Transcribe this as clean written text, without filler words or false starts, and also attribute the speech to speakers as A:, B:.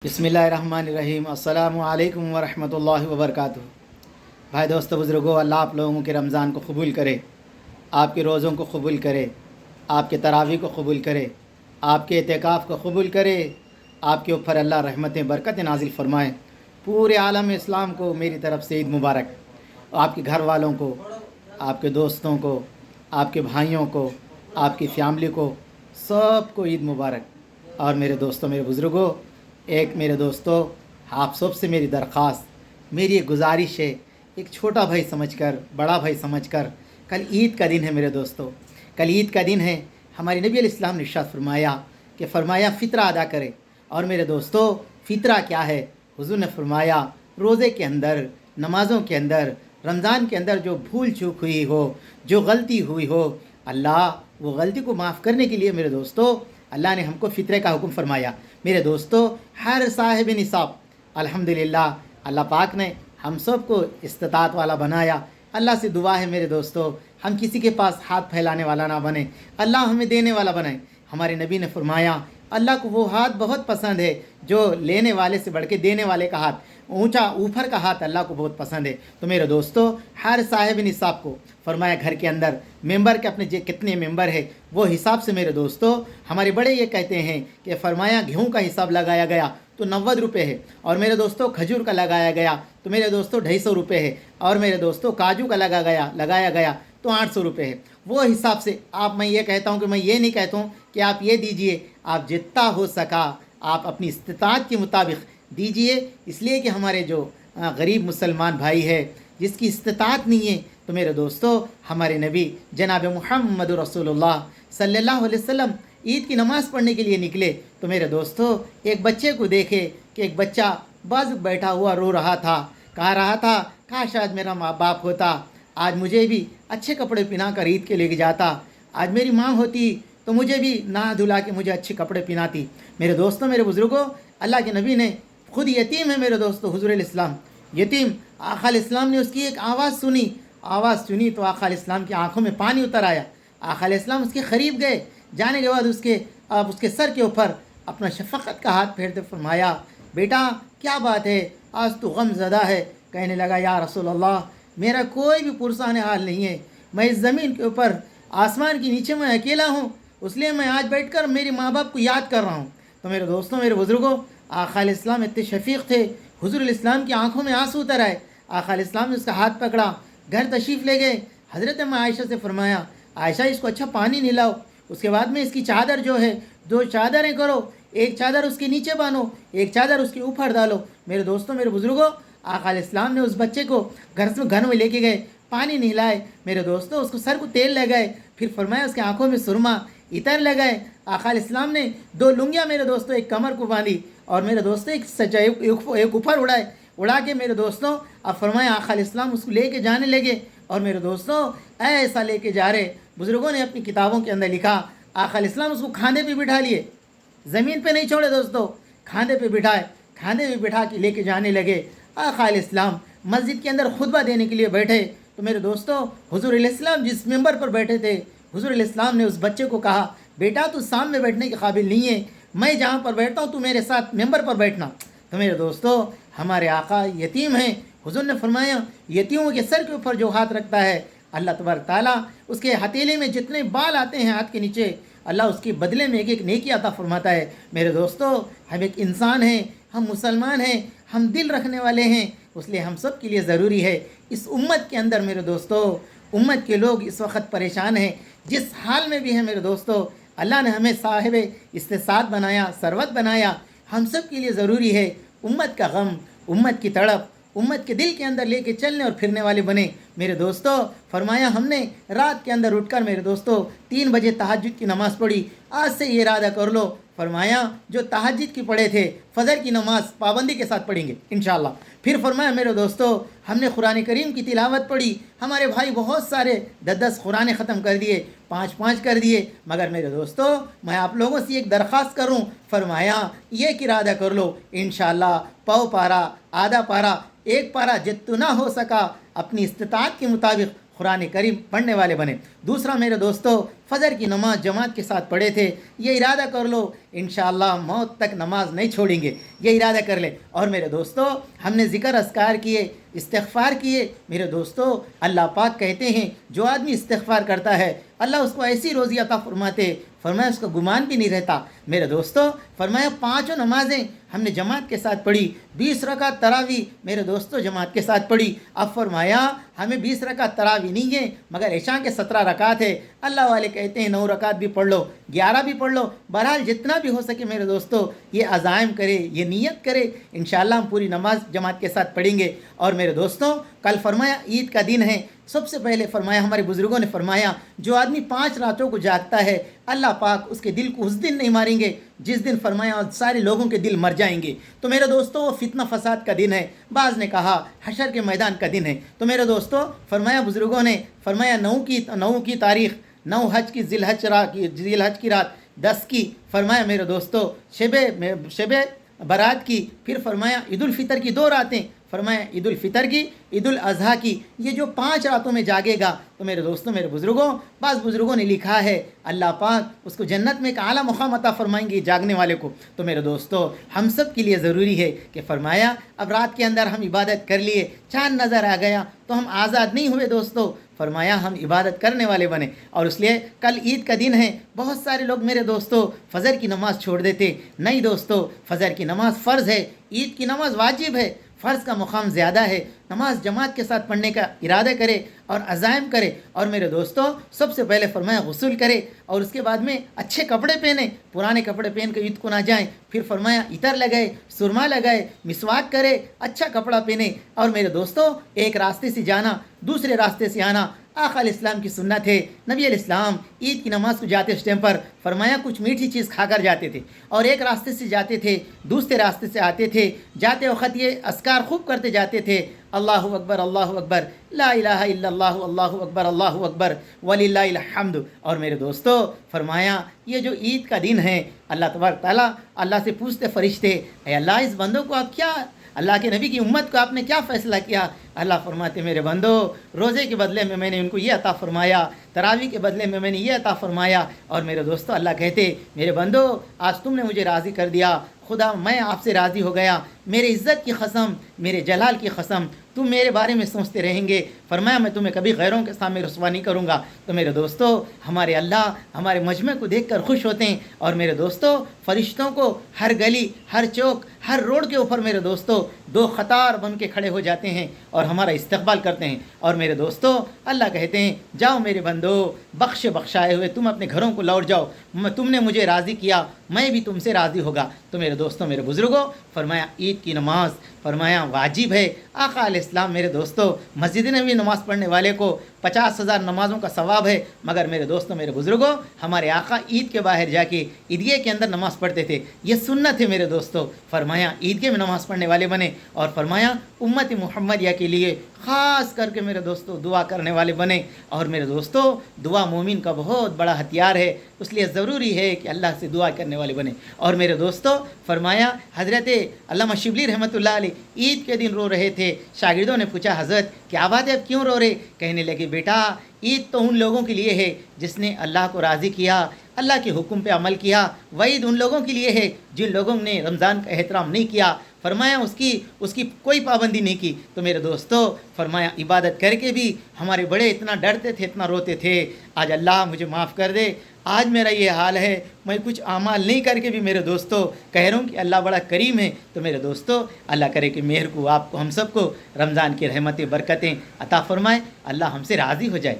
A: बिस्मिल्लाहिर्रहमानिर्रहीम। अस्सलामु अलैकुम वरहमतुल्लाहि वबरकातुहू। भाई दोस्तों बुज़ुर्गों, अल्लाह आप लोगों के रमज़ान को कबूल करे, आपके रोज़ों को कबूल करे, आपके तरावी को कबूल करे, आपके एतिकाफ़ को कबूल करे, आपके ऊपर अल्लाह रहमतें बरकत नाजिल फ़रमाए। पूरे आलम इस्लाम को मेरी तरफ़ से ईद मुबारक। आपके घर वालों को, आपके दोस्तों को, आपके भाइयों को, आपकी फ़ैमिली को, सबको ईद मुबारक। और मेरे दोस्तों, मेरे बुज़ुर्गों, मेरे दोस्तों, आप सब से मेरी दरख्वास्त, मेरी एक गुजारिश है, एक छोटा भाई समझकर, बड़ा भाई समझकर, कल ईद का दिन है मेरे दोस्तों, कल ईद का दिन है। हमारे नबी अलैहिस्सलाम ने इरशाद फरमाया फ़ितरा अदा करें। और मेरे दोस्तों, फ़ितरा क्या है? हुज़ूर ने फरमाया, रोज़े के अंदर, नमाज़ों के अंदर, रमज़ान के अंदर जो भूल चूक हुई हो, जो गलती हुई हो, अल्लाह वो गलती को माफ़ करने के लिए मेरे दोस्तों अल्लाह ने हमको फ़ितरे का हुक्म फरमाया। मेरे दोस्तों, हर साहिब निसाब, अल्हम्दुलिल्लाह, अल्लाह पाक ने हम सब को इस्तिताअत वाला बनाया। अल्लाह से दुआ है मेरे दोस्तों, हम किसी के पास हाथ फैलाने वाला ना बने, अल्लाह हमें देने वाला बनाए। हमारे नबी ने फरमाया, अल्लाह को वो हाथ बहुत पसंद है जो लेने वाले से बढ़ के देने वाले का हाथ, ऊंचा ऊपर का हाथ अल्लाह को बहुत पसंद है। तो मेरे दोस्तों, हर साहिब निसाब को फरमाया घर के अंदर मेंबर के अपने कितने मेंबर है वो हिसाब से मेरे दोस्तों, हमारे बड़े ये कहते हैं कि फरमाया गेहूँ का हिसाब लगाया गया तो 90 रुपये है, और मेरे दोस्तों खजूर का लगाया गया तो मेरे दोस्तों 250 रुपये है, और मेरे दोस्तों काजू का लगाया गया तो 800 रुपये है। वो हिसाब से मैं ये कहता हूँ कि मैं ये नहीं कहता हूँ कि आप ये दीजिए, आप जितना हो सका आप अपनी इस्तिताअत के मुताबिक दीजिए, इसलिए कि हमारे जो गरीब मुसलमान भाई है जिसकी इस्तिताअत नहीं है, तो मेरे दोस्तों हमारे नबी जनाब मुहम्मद रसूलुल्लाह सल्लल्लाहु अलैहि वसल्लम ईद की नमाज़ पढ़ने के लिए निकले। तो मेरे दोस्तों, एक बच्चे को देखे कि एक बच्चा बाजुक बैठा हुआ रो रहा था, कह रहा था काश आज मेरा माँ बाप होता, आज मुझे भी अच्छे कपड़े पहना कर ईद के लेके जाता, आज मेरी माँ होती तो मुझे भी नहा धुला के मुझे अच्छे कपड़े पहनाती। मेरे दोस्तों, मेरे बुज़ुर्गों, अल्लाह के नबी ने खुद यतीम है मेरे दोस्तों, हुज़ूर इस्लाम यतीम, आका इस्लाम ने उसकी एक आवाज़ सुनी तो आका इस्लाम की आंखों में पानी उतर आया। आका इस्लाम उसके करीब गए, जाने के बाद उसके सर के ऊपर अपना शफ़क़त का हाथ फेरते फरमाया, बेटा क्या बात है, आज तो गम ज़दा है। कहने लगा, या रसूल अल्लाह, मेरा कोई भी पुरसान हाल नहीं है, मैं इस ज़मीन के ऊपर आसमान के नीचे मैं अकेला हूँ, इसलिए मैं आज बैठकर मेरे माँ बाप को याद कर रहा हूँ। तो मेरे दोस्तों, मेरे बुज़ुर्गों, आका इस्लाम इतने शफ़ीक़ थे, हुज़ूर इस्लाम की आंखों में आंसू उतर आए। आका इस्लाम ने उसका हाथ पकड़ा, घर तशरीफ़ ले गए। हज़रत आयशा से फरमाया, आयशा इसको अच्छा पानी नहलाओ, उसके बाद में इसकी चादर जो है 2 चादरें करो, एक चादर उसके नीचे बांधो, एक चादर उसके ऊपर डालो। मेरे दोस्तों, मेरे बुज़ुर्गों, आका इस्लाम ने उस बच्चे को घर में लेके गए, पानी नहलाए। मेरे दोस्तों, उसको सर को तेल लगाए, फिर फरमाया उसके आंखों में सुरमा इतर लगाए। आका इस्लाम ने 2 लुंगियाँ मेरे दोस्तों एक कमर को बांधी, और मेरे दोस्तों एक ऊपर उड़ा के मेरे दोस्तों अब फरमाया आका इस्लाम उसको लेके जाने लगे। और मेरे दोस्तों ऐसा लेके जा रहे, बुज़ुर्गों ने अपनी किताबों के अंदर लिखा, आका इस्लाम उसको खांधे पे बिठा लिए, ज़मीन पे नहीं छोड़े दोस्तों, खांधे पे बिठा के लेके जाने लगे। आका इस्लाम मस्जिद के अंदर खुतबा देने के लिए बैठे। तो मेरे दोस्तों, हुज़ूर इस्लाम जिस मेंबर पर बैठे थे, हुज़ूर इस्लाम ने उस बच्चे को कहा, बेटा तू सामने बैठने के काबिल नहीं है, मैं जहाँ पर बैठता हूँ तू मेरे साथ मेंबर पर बैठना। तो मेरे दोस्तों, हमारे आका यतीम हैं, हुज़ूर ने फरमाया यतीमों के सर के ऊपर जो हाथ रखता है, अल्लाह तबारक ताला उसके हथेली में जितने बाल आते हैं हाथ के नीचे, अल्लाह उसके बदले में एक नेकी अता फरमाता है। मेरे दोस्तों, हम एक इंसान हैं, हम मुसलमान हैं, हम दिल रखने वाले हैं, इसलिए हम सब के लिए ज़रूरी है इस उम्मत के अंदर मेरे दोस्तों, उम्मत के लोग इस वक्त परेशान हैं, जिस हाल में भी हैं मेरे दोस्तों, अल्लाह ने हमें साहिब इस्तिसाअत बनाया, सरवत बनाया। हम सब के लिए ज़रूरी है उम्मत का गम, उम्मत की तड़प, उम्मत के दिल के अंदर लेके चलने और फिरने वाले बने। मेरे दोस्तों, फरमाया हमने रात के अंदर उठकर मेरे दोस्तों 3 बजे तहज्जुद की नमाज़ पढ़ी, आज से ये इरादा कर लो, फरमाया जो तहज्जुद की पढ़े थे फ़जर की नमाज़ पाबंदी के साथ पढ़ेंगे इंशाअल्लाह। फिर फरमाया मेरे दोस्तों, हमने कुरान करीम की तिलावत पढ़ी, हमारे भाई बहुत सारे 10-10 कुरान ख़त्म कर दिए, 5-5 कर दिए। मगर मेरे दोस्तों, मैं आप लोगों से एक दरख्वास्त करूं, फरमाया ये इरादा कर लो इंशाअल्लाह, पाव पारा, आधा पारा, 1 पारा जितना हो सका अपनी इस्तिताअत के मुताबिक قرآن کریم پڑھنے والے بنے۔ دوسرا میرے دوستو، فجر کی نماز جماعت کے ساتھ پڑھے تھے، یہ ارادہ کر لو انشاءاللہ موت تک نماز نہیں چھوڑیں گے، یہ ارادہ کر لے۔ اور میرے دوستو، ہم نے ذکر اذکار کیے، استغفار کیے۔ میرے دوستو، اللہ پاک کہتے ہیں جو آدمی استغفار کرتا ہے اللہ اس کو ایسی روزی عطا فرماتے، فرمایا اس کا گمان بھی نہیں رہتا۔ میرے دوستو، فرمایا 5 نمازیں ہم نے جماعت کے ساتھ پڑھی، 20 رکعت تراویح میرے دوستو جماعت کے ساتھ پڑھی۔ اب فرمایا ہمیں 20 رکعت تراویح نہیں ہے مگر عشاء کے 17 رکعت ہے، اللہ والے کہتے ہیں 9 رکعت بھی پڑھ لو، 11 بھی پڑھ لو، بہرحال جتنا بھی ہو سکے میرے دوستو یہ عزائم کرے، یہ نیت کرے، انشاءاللہ ہم پوری نماز جماعت کے ساتھ پڑھیں گے۔ اور میرے دوستو، کل فرمایا عید کا دن ہے، سب سے پہلے فرمایا ہمارے بزرگوں نے فرمایا جو آدمی 5 راتوں کو جاگتا ہے اللہ پاک اس کے دل کو اس دن نہیں ماریں گے جس دن فرمایا سارے لوگوں کے دل مر جائیں گے۔ تو میرے دوستو وہ فتنہ فساد کا دن ہے، بعض نے کہا حشر کے میدان کا دن ہے۔ تو میرے دوستو فرمایا بزرگوں نے فرمایا 9 کی تاریخ، 9 حج کی ذی الحج کی رات، 10 کی فرمایا میرے دوستو شب برات کی، پھر فرمایا عید الفطر کی 2 راتیں، فرمایا عید الفطر کی، عید الاضحیٰ کی، یہ جو 5 راتوں میں جاگے گا تو میرے دوستوں میرے بزرگوں، بعض بزرگوں نے لکھا ہے اللہ پاک اس کو جنت میں ایک اعلیٰ مقام عطا فرمائیں گے جاگنے والے کو۔ تو میرے دوستو ہم سب کے لیے ضروری ہے کہ فرمایا اب رات کے اندر ہم عبادت کر لیے، چاند نظر آ گیا تو ہم آزاد نہیں ہوئے دوستو، فرمایا ہم عبادت کرنے والے بنے۔ اور اس لیے کل عید کا دن ہے، بہت سارے لوگ میرے دوستو فجر کی نماز چھوڑ دیتے، نہیں دوستو فجر کی نماز فرض ہے، عید کی نماز واجب ہے، فرض کا مقام زیادہ ہے، نماز جماعت کے ساتھ پڑھنے کا ارادہ کرے اور عزائم کرے۔ اور میرے دوستو سب سے پہلے فرمایا غسل کرے اور اس کے بعد میں اچھے کپڑے پہنے، پرانے کپڑے پہن کے عید کو نہ جائیں، پھر فرمایا عطر لگائے، سرما لگائے، مسواک کرے، اچھا کپڑا پہنے۔ اور میرے دوستو ایک راستے سے جانا دوسرے راستے سے آنا آقا علیہ السلام کی سنت ہے۔ نبی علیہ السلام عید کی نماز کو جاتے اس ٹائم پر فرمایا کچھ میٹھی چیز کھا کر جاتے تھے، اور ایک راستے سے جاتے تھے دوسرے راستے سے آتے تھے، جاتے وقت یہ اذکار خوب کرتے جاتے تھے، اللہ اکبر لا الہ الا اللہ، اللہ اکبر وللہ الحمد۔ اور میرے دوستو فرمایا یہ جو عید کا دن ہے اللہ تبارک تعالیٰ اللہ سے پوچھتے فرشتے، اے اللہ اس بندوں کو آپ کیا، اللہ کے نبی کی امت کو آپ نے کیا فیصلہ کیا؟ اللہ فرماتے میرے بندو روزے کے بدلے میں نے ان کو یہ عطا فرمایا، تراویح کے بدلے میں نے یہ عطا فرمایا۔ اور میرے دوستو اللہ کہتے میرے بندو آج تم نے مجھے راضی کر دیا، خدا میں آپ سے راضی ہو گیا، میرے عزت کی قسم، میرے جلال کی قسم، تم میرے بارے میں سوچتے رہیں گے، فرمایا میں تمہیں کبھی غیروں کے سامنے رسوا نہیں کروں گا۔ تو میرے دوستو ہمارے اللہ ہمارے مجمع کو دیکھ کر خوش ہوتے ہیں، اور میرے دوستو فرشتوں کو ہر گلی، ہر چوک، ہر روڈ کے اوپر میرے دوستو 2 قطار بن کے کھڑے ہو جاتے ہیں اور ہمارا استقبال کرتے ہیں۔ اور میرے دوستو اللہ کہتے ہیں جاؤ میرے بندو بخشائے ہوئے تم اپنے گھروں کو لوٹ جاؤ، تم نے مجھے راضی کیا میں بھی تم سے راضی ہوگا۔ تو میرے دوستو میرے بزرگوں فرمایا عید کی نماز فرمایا واجب ہے۔ آقا علیہ السلام میرے دوستو مسجد نبوی نماز پڑھنے والے کو 50,000 نمازوں کا ثواب ہے، مگر میرے دوستو میرے بزرگوں ہمارے آقا عید کے باہر جا کے عیدگاہ کے اندر نماز پڑھتے تھے، یہ سنت ہے میرے دوستو۔ فرمایا عیدگاہ میں نماز پڑھنے والے بنے، اور فرمایا امت محمدیہ کے لیے خاص کر کے میرے دوستو دعا کرنے والے بنے۔ اور میرے دوستو دعا مومن کا بہت بڑا ہتھیار ہے، اس لیے ضروری ہے کہ اللہ سے دعا کرنے والے بنے۔ اور میرے دوستو فرمایا حضرت علامہ شبلی رحمۃ اللہ علیہ عید کے دن رو رہے تھے، شاگردوں نے پوچھا حضرت کیا بات ہے اب کیوں رو رہے؟ کہنے لگے بیٹا عید تو ان لوگوں کے لیے ہے جس نے اللہ کو راضی کیا، اللہ کے حکم پہ عمل کیا، وعید ان لوگوں کے لیے ہے جن لوگوں نے رمضان کا احترام نہیں کیا، فرمایا اس کی کوئی پابندی نہیں کی۔ تو میرے دوستو فرمایا عبادت کر کے بھی ہمارے بڑے اتنا ڈرتے تھے، اتنا روتے تھے، آج اللہ مجھے معاف کر دے، آج میرا یہ حال ہے، میں کچھ اعمال نہیں کر کے بھی میرے دوستو کہہ رہا ہوں کہ اللہ بڑا کریم ہے۔ تو میرے دوستو اللہ کرے کہ مہر کو آپ کو ہم سب کو رمضان کی رحمتیں برکتیں عطا فرمائے، اللہ ہم سے راضی ہو جائے۔